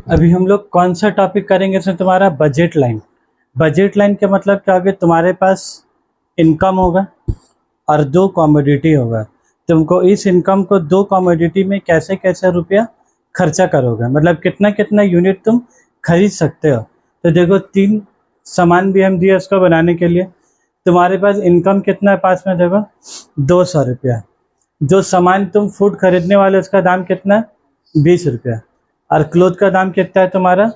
अभी हम लोग कौन सा टॉपिक करेंगे इसमें तुम्हारा बजट लाइन। बजट लाइन का मतलब क्या होगा, तुम्हारे पास इनकम होगा और दो कॉमोडिटी होगा। तुमको इस इनकम को दो कॉमोडिटी में कैसे कैसे रुपया खर्चा करोगे, मतलब कितना कितना यूनिट तुम खरीद सकते हो। तो देखो, तीन सामान भी हम दिए उसको बनाने के लिए। तुम्हारे पास इनकम कितना है पास में, देखो 200 रुपया। जो सामान तुम फूड खरीदने वाले उसका दाम कितना है, 20 रुपया। और क्लोथ का दाम कितना है तुम्हारा,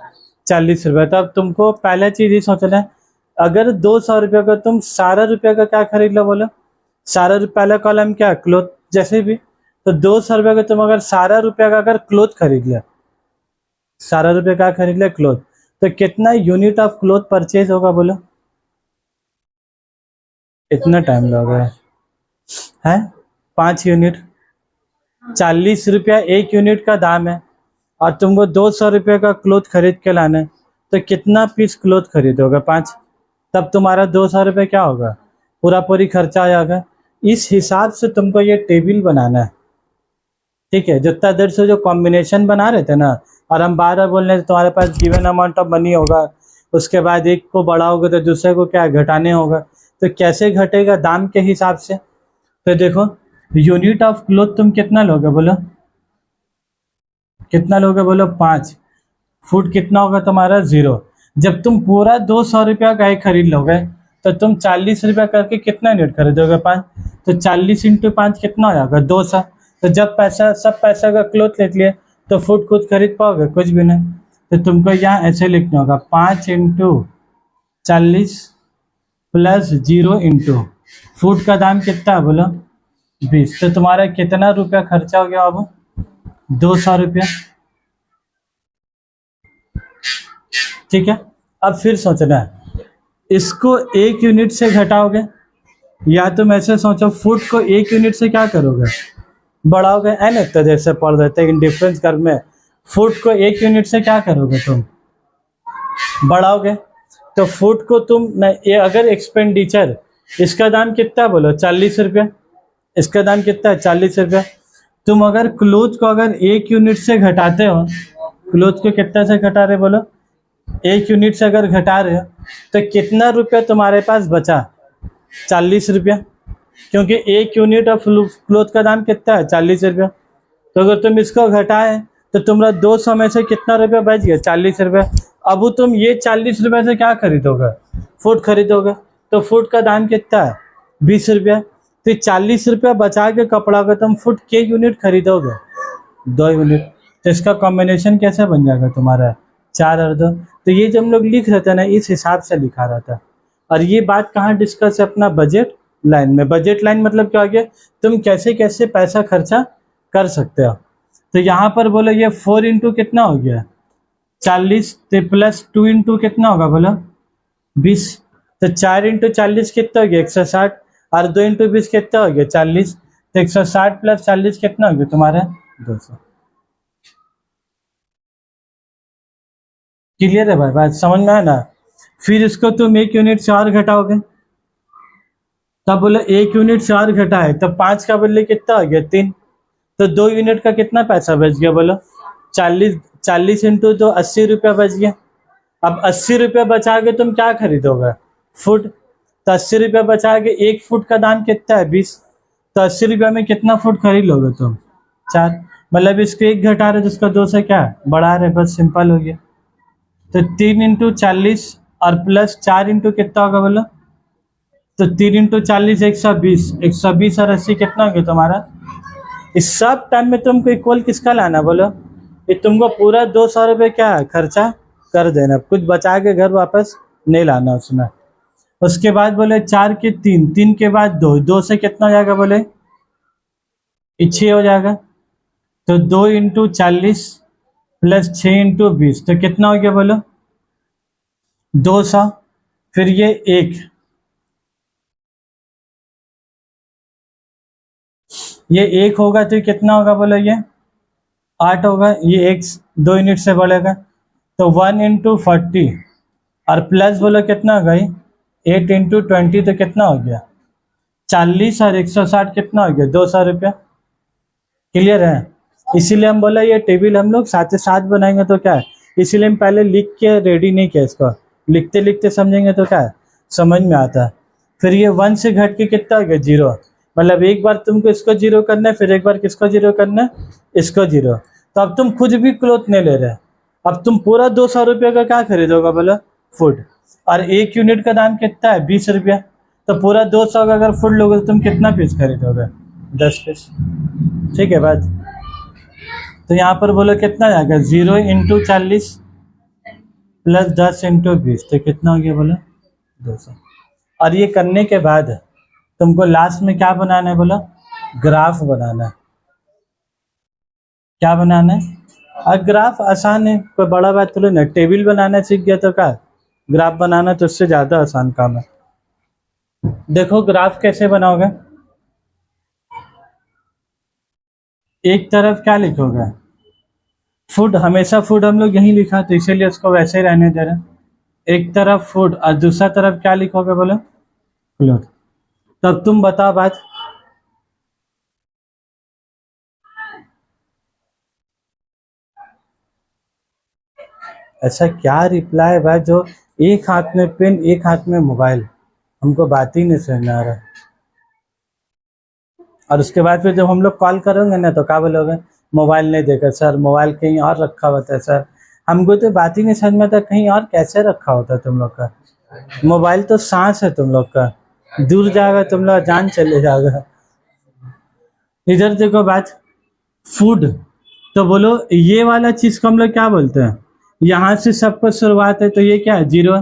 40 रुपया। तो अब तुमको पहला चीज़ ये सोचना है, अगर 200 रुपये का तुम सारा रुपये का क्या खरीद लो, बोलो सारा पहला कॉलम क्या, क्लोथ। जैसे भी तो 200 रुपये का तुम अगर सारा रुपये का अगर क्लोथ खरीद लिया, सारा रुपये का खरीद लिया क्लोथ, तो कितना यूनिट ऑफ क्लोथ परचेज होगा, बोलो। इतना टाइम लगेगा है 5 यूनिट। 40 रुपया एक यूनिट का दाम है और तुमको 200 रुपये का क्लोथ खरीद के लाना है, तो कितना पीस क्लोथ खरीदोगे, 5। तब तुम्हारा 200 रुपये क्या होगा, पूरा पूरी खर्चा आ जाएगा। इस हिसाब से तुमको ये टेबल बनाना है, ठीक है। जितना देर से जो कॉम्बिनेशन बना रहे थे ना, और हम बार बार बोल रहे थे तुम्हारे पास गिवन अमाउंट ऑफ मनी होगा, उसके बाद एक को बढ़ाओगे तो दूसरे को क्या घटाने होगा। तो कैसे घटेगा, दाम के हिसाब से। तो देखो, यूनिट ऑफ क्लोथ तुम कितना लोगे, बोलो कितना लोगे, बोलो 5। फूड कितना होगा तुम्हारा, 0। जब तुम पूरा 200 रुपया का ही खरीद लोगे तो तुम 40 रुपया करके कितना यूनिट खरीदोगे, 5। तो 40 × 5 कितना हो जाएगा, 200। तो जब पैसा सब पैसा का क्लोथ ले लिए तो फूड खुद खरीद पाओगे, कुछ भी नहीं। तो तुमको यहाँ ऐसे लिखना होगा, 5 × 40 + 0 फूड का दाम कितना है, बोलो 20। तो तुम्हारा कितना रुपया खर्चा हो गया, अब 200 रुपया, ठीक है। अब फिर सोचना है, इसको एक यूनिट से घटाओगे, या तुम ऐसे सोचो फूड को एक यूनिट से क्या करोगे, बढ़ाओगे। है ना, तो जैसे पढ़ देते हैं डिफरेंस कर में, फूड को एक यूनिट से क्या करोगे, तुम बढ़ाओगे। तो फूड को तुम ये अगर एक्सपेंडिचर, इसका दाम कितना बोलो, 40 रुपया। इसका दाम कितना है, 40 रुपया। तुम अगर क्लोथ को अगर एक यूनिट से घटाते हो, क्लोथ को कितना से घटा रहे, बोलो एक यूनिट से अगर घटा रहे हो, तो कितना रुपया तुम्हारे पास बचा, 40 रुपया। क्योंकि एक यूनिट ऑफ क्लोथ का दाम कितना है, 40 रुपया। तो अगर तुम इसको घटाए तो तुम्हारा 200 में से कितना रुपया बच गया, 40 रुपया। अब तुम ये 40 रुपये से क्या खरीदोगे, फूड खरीदोगे। तो फूड का दाम कितना है, 20 रुपया। तो 40 रुपया बचा के कपड़ा का तुम फूड के यूनिट खरीदोगे, 2 यूनिट। तो इसका कॉम्बिनेशन कैसे बन जाएगा तुम्हारा, 4 और 2। तो ये जब हम लोग लिख रहे थे ना, इस हिसाब से लिखा रहता है। और ये बात कहाँ डिस्कस है, अपना बजट लाइन में। बजट लाइन मतलब क्या हो गया, तुम कैसे कैसे पैसा खर्चा कर सकते हो। तो यहाँ पर बोलो ये 4 इंटू कितना हो गया, 40, प्लस 2 इंटू कितना होगा, बोलो 20। तो 4 इंटू 40 कितना हो गया, 160। और 2 इंटू 20 कितना हो गया, 40। तो 160 + 40 कितना हो गया तुम्हारा, 200। क्लियर है भाई, बात समझ में आया ना। फिर इसको तुम एक यूनिट से और घटाओगे, तब बोले एक यूनिट से और घटाए तो 5 का बदले कितना हो गया, 3। तो 2 यूनिट का कितना पैसा बच गया, बोलो 40। 40 इंटू 2, 80 रुपया बच गया। अब 80 रुपया बचा के तुम क्या खरीदोगे, फूड। तो 80 रुपया बचा के एक फूड का दाम कितना है, 20। तो 80 रुपया में कितना फूड खरीद लोगे तुम, 4। मतलब इसको एक घटा रहे तो उसका 2 से क्या बढ़ा रहे, बस सिंपल हो गया। तो 3 इंटू 40 और प्लस 4 इंटू कितना होगा, बोलो। तो 3 इंटू 40 120। 120 और 80 कितना हो गया तुम्हारा। इस सब टाइम में तुमको इक्वल किसका लाना, बोलो। ये तुमको पूरा 200 रुपये क्या है खर्चा कर देना, कुछ बचा के घर वापस नहीं लाना उसमें। उसके बाद बोले 4 के 3, 3 के बाद 2, 2 से कितना हो जाएगा, बोले 6 हो जाएगा। तो 2 इंटू 40 प्लस 6 इंटू 20, तो कितना हो गया, बोलो 200। फिर ये 1, ये 1 होगा तो कितना होगा, बोलो ये 8 होगा। ये 1 2 यूनिट से बढ़ेगा तो 1 इंटू 40 और प्लस बोलो कितना होगा, 8 इंटू 20 तो कितना हो गया 40। और 160 कितना हो गया, 200 रुपया। क्लियर है। इसीलिए हम बोला ये टेबल हम लोग साथ ही साथ बनाएंगे तो क्या है, इसीलिए हम पहले लिख के रेडी नहीं किया इसको, लिखते लिखते समझेंगे तो क्या है, समझ में आता है। फिर ये 1 से घट के कितना हो गया 0, मतलब एक बार तुमको इसको 0 करना है, फिर एक बार किसको 0 करना है, इसको 0। तो अब तुम कुछ भी क्लोथ नहीं ले रहे, अब तुम पूरा 200 रुपये का क्या खरीदोगे बोलो, फूड। और 1 यूनिट का दाम कितना है, 20 रुपया। तो पूरा 200 का अगर फूड लोगे तो तुम कितना पीस खरीदोगे, 10 पीस। ठीक है बात। तो यहाँ पर बोलो कितना जाएगा, 0 इंटू 40 प्लस 10 इंटू 20, तो कितना हो गया बोलो, 200। और ये करने के बाद तुमको लास्ट में क्या बनाना है बोलो, ग्राफ बनाना है। क्या बनाना है, और ग्राफ आसान है, कोई बड़ा बात थोड़ी ना। टेबल बनाना सीख गया तो क्या, ग्राफ बनाना तो उससे ज़्यादा आसान काम है। देखो ग्राफ कैसे बनाओगे, एक तरफ क्या लिखोगे, फूड, हमेशा फूड हम लोग यहीं लिखा तो इसीलिए उसको वैसे ही रहने दे रहे। एक तरफ फूड और दूसरा तरफ क्या लिखोगे बोलो, क्लोथ। तब तुम बताओ बात, ऐसा क्या रिप्लाई है भाई, जो एक हाथ में पेन एक हाथ में मोबाइल, हमको बात ही नहीं समझ में आ रहा। और उसके बाद फिर जब हम लोग कॉल करेंगे ना तो क्या बोलोगे, मोबाइल नहीं देखा सर, मोबाइल कहीं और रखा होता है सर। हमको तो बात ही नहीं समझ में आता कहीं और कैसे रखा होता है तुम लोग का। मोबाइल तो सांस है तुम लोग का, दूर जाएगा तुम लोग जान चले जाएगा। इधर देखो बात, फूड, तो बोलो ये वाला चीज को हम लोग क्या बोलते हैं, यहाँ से सब कुछ शुरुआत है तो ये क्या है, 0।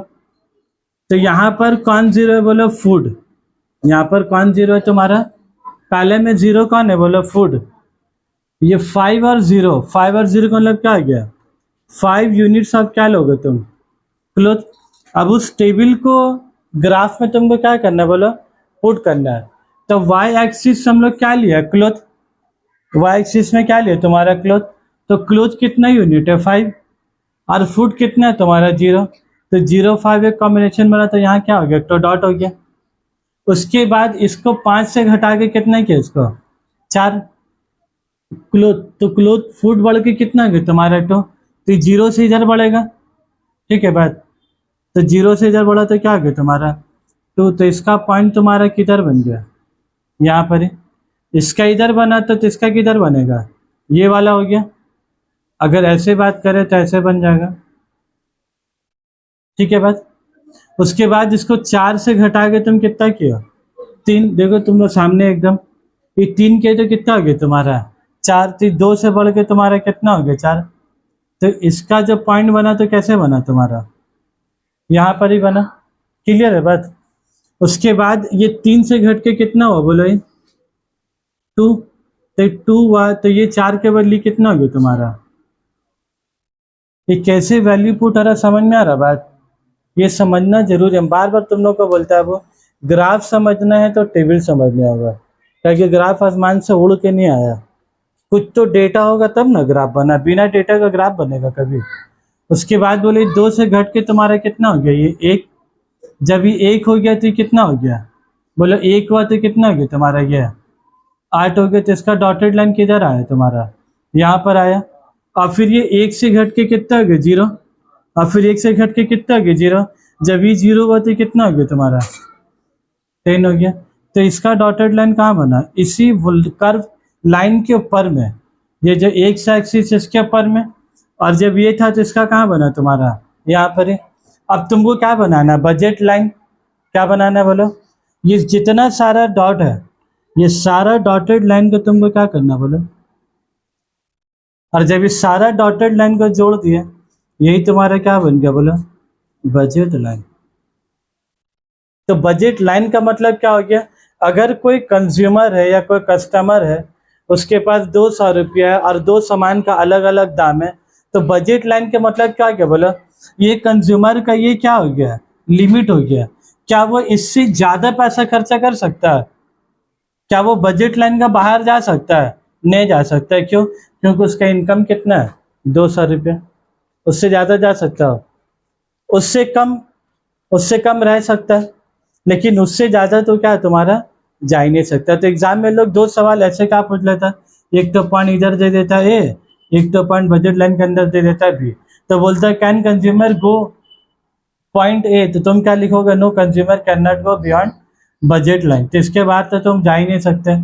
तो यहाँ पर कौन 0 है बोलो, फूड। यहाँ पर कौन 0 है तुम्हारा, पहले में 0 कौन है बोलो, फूड। ये 5 और 0, 5 और 0 का मतलब क्या हो गया, 5 यूनिट्स ऑफ क्या लोगे तुम, क्लोथ। अब उस टेबल को ग्राफ में तुमको क्या करना है बोलो, पुट करना है। तो वाई एक्सिस हम लोग क्या लिया, क्लोथ। वाई एक्सिस में क्या लिया तुम्हारा, क्लोथ। तो क्लोथ कितना यूनिट है, 5, और फूड कितना है तुम्हारा, 0। तो 0 5 एक कॉम्बिनेशन बना, तो यहाँ क्या हो गया, तो डॉट हो गया। उसके बाद इसको 5 से घटा के कितना किया, इसको 4, क्लोथ। तो क्लोथ फूड बढ़ के कितना गया तुम्हारा, तो 0 से इधर बढ़ेगा। ठीक है बात, तो 0 से इधर बढ़ा तो क्या गया तुम्हारा 2। तो इसका पॉइंट तुम्हारा किधर बन गया, यहाँ पर ही। इसका इधर बना तो इसका किधर बनेगा, ये वाला हो गया। अगर ऐसे बात करें तो ऐसे बन जाएगा। ठीक है बात। उसके बाद इसको 4 से घटा के तुम कितना किया, 3। देखो तुम लोग सामने एकदम, ये 3 के तो कितना हो गया तुम्हारा 4, 2 से बढ़ के तुम्हारा कितना हो गया 4। तो इसका जो पॉइंट बना तो कैसे बना तुम्हारा, यहाँ पर ही बना। क्लियर है बात। उसके बाद ये 3 से घट के कितना हुआ बोलो, ये 2। तो 2 हुआ, तो ये 4 के बदले कितना हो गया तुम्हारा, ये कैसे वैल्यू पुट आ रहा, समझ में आ रहा बात। ये समझना जरूरी है, बार बार तुम लोग को बोलता है वो, ग्राफ समझना है तो टेबल समझना होगा, क्योंकि ग्राफ आसमान से उड़ के नहीं आया। कुछ तो डेटा होगा तब ना ग्राफ बना, बिना डेटा का ग्राफ बनेगा कभी। उसके बाद बोले 2 से घट के तुम्हारा कितना हो गया, ये 1। जब ये 1 हो गया तो ये कितना हो गया, बोलो 1 हुआ तो कितना हो गया तुम्हारा, ये 8 हो गया। तो इसका डॉटेड लाइन किधर आया तुम्हारा, यहाँ पर आया। और फिर ये 1 से घट के कितना हो गया, 0। और फिर 1 से घट के कितना हो गया, 0। जब ये 0 हुआ तो कितना हो गया तुम्हारा, 10 हो गया। तो इसका डॉटेड लाइन कहाँ बना, इसी कर्व लाइन के ऊपर में, ये जो एक्स एक्सिस इसके ऊपर में। और जब ये था तो इसका कहाँ बना तुम्हारा, यहाँ पर है। अब तुमको क्या बनाना है, बजट लाइन। क्या बनाना है बोलो, ये जितना सारा डॉट है, ये सारा डॉटेड लाइन को तुमको क्या करना बोलो। और जब ये सारा डॉटेड लाइन को जोड़ दिया, यही तुम्हारा क्या बन गया बोलो, बजट लाइन। तो बजट लाइन का मतलब क्या हो गया, अगर कोई कंज्यूमर है या कोई कस्टमर है, उसके पास 200 रुपया है और 2 सामान का अलग अलग दाम है, तो बजट लाइन का मतलब क्या क्या बोलो, ये कंज्यूमर का ये क्या हो गया, लिमिट हो गया। क्या वो इससे ज़्यादा पैसा खर्चा कर सकता है, क्या वो बजट लाइन का बाहर जा सकता है, नहीं जा सकता है। क्यों, क्योंकि उसका इनकम कितना है, 200 रुपया। उससे ज़्यादा जा सकता हो, उससे कम रह सकता है, लेकिन उससे ज़्यादा तो क्या तुम्हारा जा ही नहीं सकता। तो एग्जाम में लोग 2 सवाल ऐसे क्या पूछ लेता, एक तो पॉइंट इधर दे देता है ए, एक तो पॉइंट बजट लाइन के अंदर दे देता है बी। तो बोलता है can consumer go point A, तो तुम क्या लिखोगे? No consumer can not go beyond budget line. तो इसके बाद तो तुम जा ही नहीं सकते।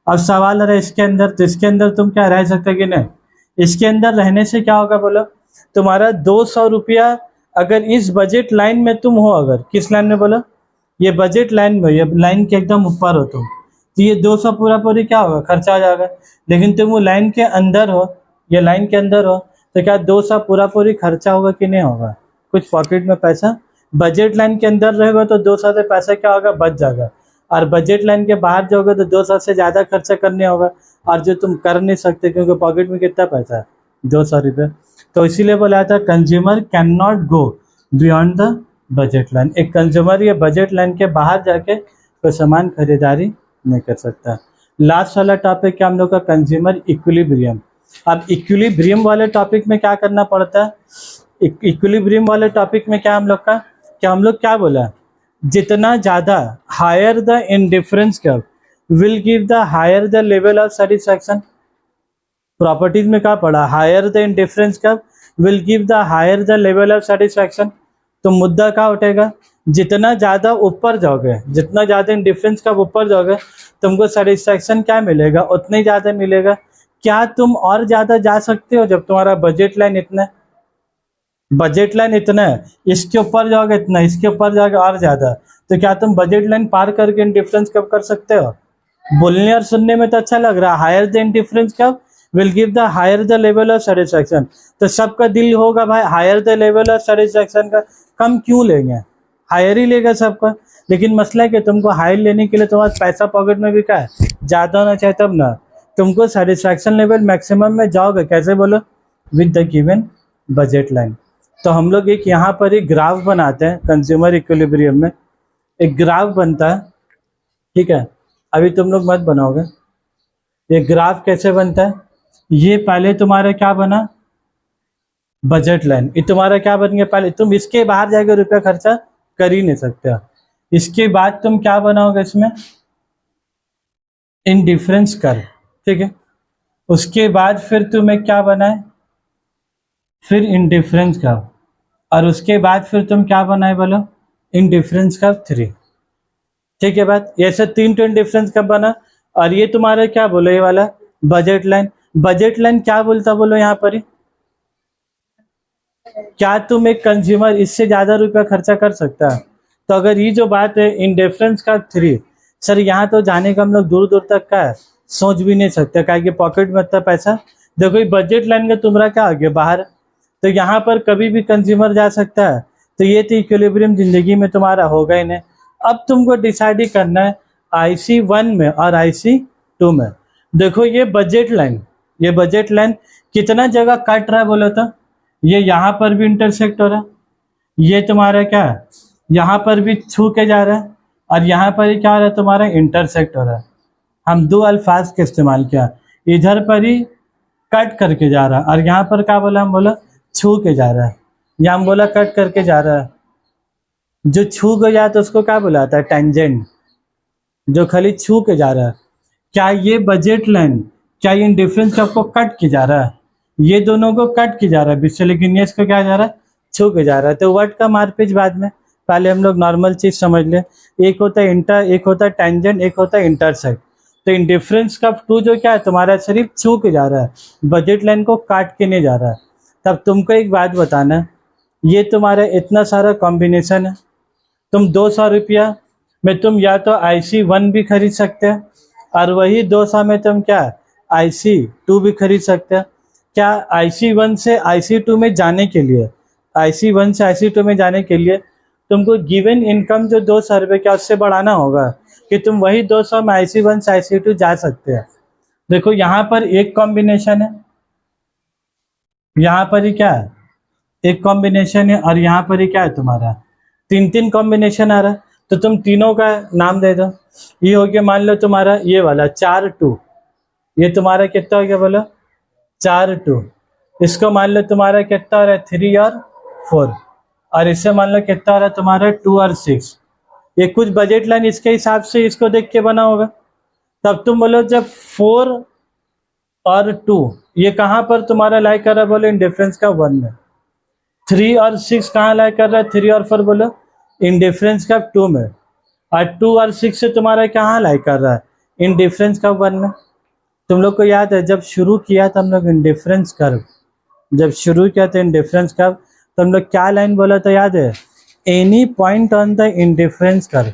अब सवाल रहा इसके अंदर, तो इसके अंदर तुम क्या रह सकते कि नहीं? इसके अंदर रहने से क्या होगा बोलो? तुम्हारा 200 रुपया अगर इस बजट लाइन में तुम हो, अगर किस लाइन में बोलो? ये बजट लाइन में, ये लाइन के एकदम ऊपर हो तुम, तो ये 200 पूरा पूरी क्या होगा? खर्चा हो जाएगा। लेकिन तुम वो लाइन के अंदर हो, ये लाइन के अंदर हो, तो क्या 200 पूरा पूरी खर्चा होगा कि नहीं होगा? कुछ पॉकेट में पैसा। बजट लाइन के अंदर रहेगा तो 200 से पैसा क्या होगा? बच जाएगा। और बजट लाइन के बाहर जाओगे तो 200 से ज़्यादा खर्चा करने होगा, और जो तुम कर नहीं सकते क्योंकि पॉकेट में कितना पैसा है? 200 रुपये। तो इसीलिए बोला था consumer can not go beyond the budget line. एक कंज्यूमर ये बजट लाइन के बाहर जाके कोई सामान खरीदारी नहीं कर सकता। लास्ट वाला टॉपिक क्या हम लोग का? Consumer equilibrium. अब इक्विलिब्रियम वाले टॉपिक में क्या करना पड़ता है? इक्विलिब्रियम वाले टॉपिक में क्या हम लोग का, क्या हम लोग क्या बोला? जितना ज़्यादा higher the indifference curve will give the higher the level of satisfaction. Properties में क्या पढ़ा? Higher the indifference curve will give the higher the level of satisfaction. तो मुद्दा क्या उठेगा? जितना ज़्यादा ऊपर जाओगे, जितना ज़्यादा इंडिफरेंस कर्व ऊपर जाओगे, तुमको सेटिस्फैक्शन क्या मिलेगा? उतना ही ज़्यादा मिलेगा। क्या तुम और ज़्यादा जा सकते हो जब तुम्हारा बजट लाइन इतना है? बजट लाइन इतना है, इसके ऊपर जाओगे इतना, इसके ऊपर जाओगे और ज़्यादा, तो क्या तुम बजट लाइन पार करके इंडिफरेंस कब कर सकते हो? बोलने और सुनने में तो अच्छा लग रहा है, higher the indifference curve will give the higher the level of satisfaction. तो सबका दिल होगा भाई higher the level of satisfaction का, कम क्यों लेंगे? हायर ही लेगा सबका। लेकिन मसला है कि तुमको हायर लेने के लिए तुम्हारा पैसा पॉकेट में भी क्या है? ज़्यादा होना चाहिए तब ना। तुमको सेटिस्फैक्शन लेवल मैक्सिमम में जाओगे कैसे बोलो? With the given budget line. तो हम लोग एक यहाँ पर एक ग्राफ बनाते हैं कंज्यूमर इक्विलिब्रियम में, एक ग्राफ बनता है, ठीक है? अभी तुम लोग मत बनाओगे। ये ग्राफ कैसे बनता है? ये पहले तुम्हारा क्या बना? Budget line. ये तुम्हारा क्या बन गया? पहले तुम इसके बाहर जाके रुपया खर्चा कर ही नहीं सकते। इसके बाद तुम क्या बनाओगे इसमें? इंडिफरेंस कर्व, ठीक है? उसके बाद फिर तुम्हें क्या बनाए? फिर इंडिफरेंस कर्व, और उसके बाद फिर तुम क्या बनाए बोलो? इंडिफरेंस कर्व 3, ठीक है बात? ऐसे 3 टू इंडिफरेंस कर्व बना। और ये तुम्हारा क्या बोलो? ये वाला बजट लाइन। बजट लाइन क्या बोलता बोलो यहाँ पर ही? क्या तुम एक कंज्यूमर इससे ज्यादा रुपया खर्चा कर सकता है? तो अगर ये जो बात है इंडिफरेंस कर्व 3, सर यहाँ तो जाने का हम लोग दूर दूर तक का है सोच भी नहीं सकते, क्या कि पॉकेट में इतना पैसा। देखो ये बजट लाइन का तुम्हारा क्या आ गया? बाहर। तो यहाँ पर कभी भी कंज्यूमर जा सकता है, तो ये तो इक्विलिब्रियम जिंदगी में तुम्हारा होगा ही नहीं। अब तुमको डिसाइड ही करना है IC1 में और IC2 में। देखो ये बजट लाइन, ये बजट लाइन कितना जगह काट रहा है बोलो तो? ये यहाँ पर भी इंटरसेक्ट हो रहा है, ये तुम्हारा क्या है? यहाँ पर भी छू के जा रहा है, और यहाँ पर ही क्या हो रहा है तुम्हारा? इंटरसेक्ट हो रहा है। हम दो अल्फाज का इस्तेमाल किया, इधर पर ही कट करके जा रहा है, और यहाँ पर क्या बोला? हम बोला छू के जा रहा है, या हम बोला कट करके जा रहा है। जो छू के जाता है उसको क्या बुलाता है? टेंजेंट। जो खाली छू के जा रहा है, क्या ये बजट लाइन, क्या ये इंडिफरेंस आपको कट के जा रहा है? ये दोनों को कट के जा रहा है बीच से, लेकिन ये इसको क्या जा रहा है? छू के जा रहा है। तो वर्ड का मारपीट बाद में, पहले हम लोग नॉर्मल चीज समझ ले। एक होता है इंटर, एक होता है टेंजेंट, एक होता है इंटरसेक्ट। तो इंडिफरेंस का 2 जो क्या है तुम्हारा? सिर्फ छू के जा रहा है, बजट लाइन को काट के नहीं जा रहा है। तब तुमको एक बात बताना है, ये तुम्हारा इतना सारा कॉम्बिनेशन है, तुम 200 रुपया में तुम या तो IC1 भी खरीद सकते हैं, और वही 200 में तुम क्या IC2 भी खरीद सकते हैं। क्या IC1 से IC2 में जाने के लिए, IC1 से IC2 में जाने के लिए तुमको गिवन इनकम जो 200 रुपये क्या उससे बढ़ाना होगा, कि तुम वही 200 में IC1 से IC2 जा सकते हैं। देखो यहाँ पर एक कॉम्बिनेशन है, यहाँ पर ही क्या है? एक कॉम्बिनेशन है, और यहाँ पर ही क्या है तुम्हारा? 3 कॉम्बिनेशन आ रहा है। तो तुम तीनों का नाम दे दो। ये हो गया मान लो तुम्हारा ये वाला 4-2, ये तुम्हारा कितना हो गया बोलो? 4-2। इसको मान लो तुम्हारा कितना हो रहा है? 3 और 4। और इससे मान लो कितना हो रहा है तुम्हारा? 2 और 6। ये कुछ बजट लाइन इसके हिसाब से इसको देख के बना होगा। तब तुम बोलो जब 4 और 2 ये कहाँ पर तुम्हारा लाइक कर रहा है बोलो? इंडिफरेंस का 1 में। 3 और 6 कहाँ लाई कर रहा है? 3 और 4 बोलो, इन डिफरेंस का 2 में, और 2 और 6 से तुम्हारा कहाँ लाई कर रहा है? इन डिफरेंस का 1 में। तुम लोग को याद है जब शुरू किया था हम लोग इंडिफरेंस कर्व, जब शुरू किया था इंडिफरेंस कर्व, तो हम लोग क्या लाइन बोला था याद है? Any point on the indifference curve,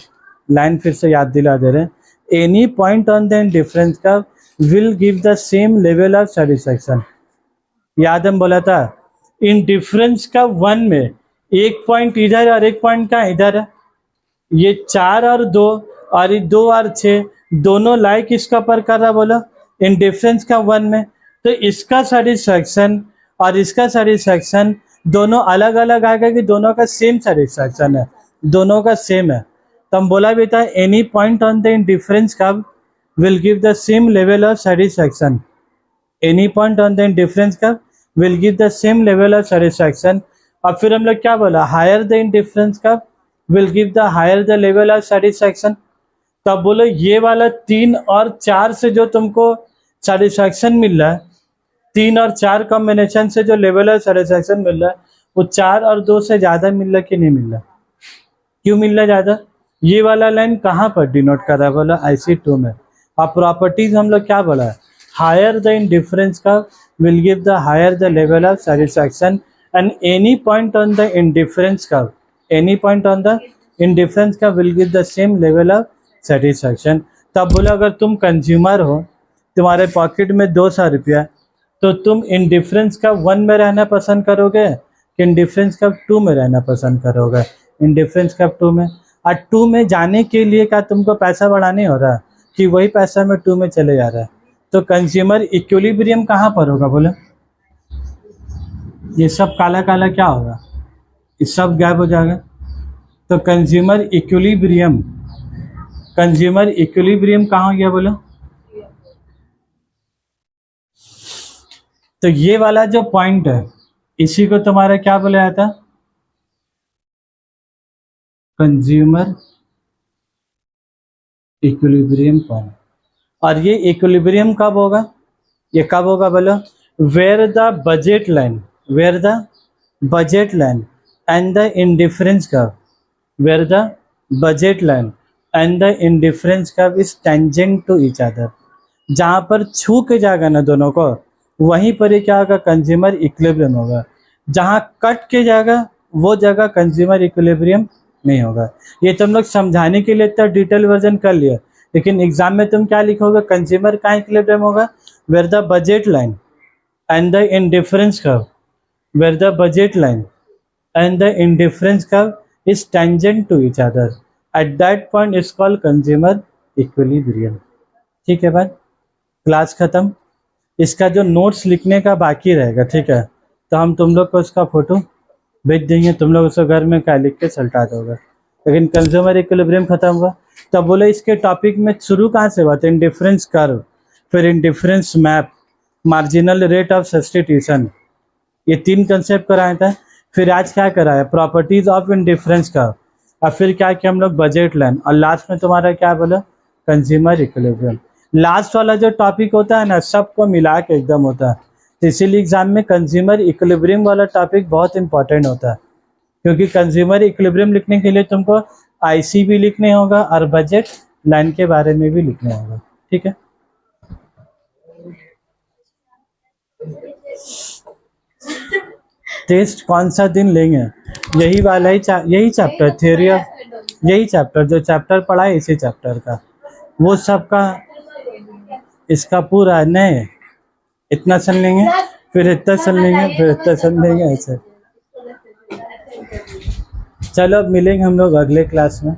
line फिर से याद दिला दे रहे हैं, any point on the indifference curve will give the same level of satisfaction. याद हम बोला था इंडिफरेंस का 1 में एक पॉइंट इधर और एक पॉइंट का इधर है, ये 4 और 2 और ये 2 और 6 दोनों लाइक इसका पर कर रहा, बोलो इंडिफरेंस का 1 में, तो इसका सेटिस्फैक्शन और इसका सेटिस्फैक्शन दोनों अलग अलग आएगा कि दोनों का सेम सेटिस्फैक्शन है? दोनों का सेम है। तो हम बोला भी था any point on the indifference curve will give the same level of satisfaction, any point on the indifference curve will give the same level of satisfaction. और फिर हम लोग क्या बोला? Higher the indifference curve will give the higher the level of satisfaction. तब बोलो ये वाला 3 और 4 से जो तुमको सेटिस्फैक्शन मिल रहा है, 3 और 4 कॉम्बिनेशन से जो लेवल ऑफ सेटिस्फैक्शन मिल रहा है, वो 4 और 2 से ज़्यादा मिल रहा है कि नहीं मिल रहा? क्यों मिल रहा है ज़्यादा? ये वाला लाइन कहाँ पर डिनोट कर रहा है? बोला IC2 में। अब प्रॉपर्टीज हम लोग क्या बोला है? Higher the indifference curve will give the higher the level of satisfaction and any point on the indifference curve, any point on the indifference curve will give the same level of satisfaction. तब बोला अगर तुम consumer हो, तुम्हारे pocket में 200 रुपया, तो तुम इंडिफरेंस का 1 में रहना पसंद करोगे कि इंडिफरेंस का 2 में रहना पसंद करोगे? इंडिफरेंस का 2 में। और 2 में जाने के लिए क्या तुमको पैसा बढ़ाने हो रहा है कि वही पैसा में 2 में चले जा रहा है? तो कंज्यूमर इक्विलिब्रियम कहाँ पर होगा? बोले ये सब काला काला क्या होगा? ये सब गायब हो जाएगा। तो कंज्यूमर इक्विलिब्रियम, कंज्यूमर इक्विलिब्रियम कहाँ हो गया? बोलो तो ये वाला जो पॉइंट है इसी को तुम्हारा क्या बोला जाता है? Consumer equilibrium point. और ये इक्विलिब्रियम कब होगा? ये कब होगा बोलो? Where the budget line, where the budget line and the indifference curve, where the budget line and the indifference curve is tangent to each other. जहाँ पर छू के जाएगा ना दोनों को, वहीं पर ही क्या होगा? कंज्यूमर इक्विलिब्रियम होगा। जहाँ कट के जाएगा वो जगह कंज्यूमर इक्विलिब्रियम नहीं होगा। ये तुम लोग समझाने के लिए इतना डिटेल वर्जन कर लिया, लेकिन एग्जाम में तुम क्या लिखोगे? कंज्यूमर का इक्विलिब्रियम होगा where the budget line and the indifference curve, where the budget line and the indifference curve is tangent to each other, at that point is called consumer equilibrium. ठीक है भाई, class खत्म। इसका जो notes लिखने का बाकी रहेगा, ठीक है, तो हम तुम लोग को उसका फोटो भेज देंगे, तुम लोग उसको घर में क्या लिख के सल्टा दोगे। लेकिन कंज्यूमर इक्विलिब्रियम खत्म हुआ। तब बोले इसके टॉपिक में शुरू कहाँ से हुआ था? इंडिफरेंस कर्व, फिर indifference map, marginal rate of substitution, ये 3 कंसेप्ट कराया था। फिर आज क्या कराया? प्रॉपर्टीज ऑफ इंडिफरेंस कर्व, और फिर क्या किया हम लोग? बजट लाइन, और लास्ट में तुम्हारा क्या बोला? Consumer equilibrium. लास्ट वाला जो टॉपिक होता है ना, सबको मिला के एकदम होता है, तो इसीलिए एग्जाम में कंज्यूमर इक्विलिब्रियम वाला टॉपिक बहुत इंपॉर्टेंट होता है, क्योंकि कंज्यूमर इक्विलिब्रियम लिखने के लिए तुमको IC भी लिखने होगा और बजट लाइन के बारे में भी लिखने होगा। ठीक है, टेस्ट कौन सा दिन लेंगे? यही वाला ही यही चैप्टर, थ्योरी ऑफ, यही चैप्टर जो चैप्टर पढ़ा है इसी चैप्टर का, वो सबका इसका पूरा नहीं, इतना सुन लेंगे, फिर इतना सुन लेंगे, फिर इतना सुन लेंगे, ऐसे। चलो अब मिलेंगे हम लोग अगले क्लास में।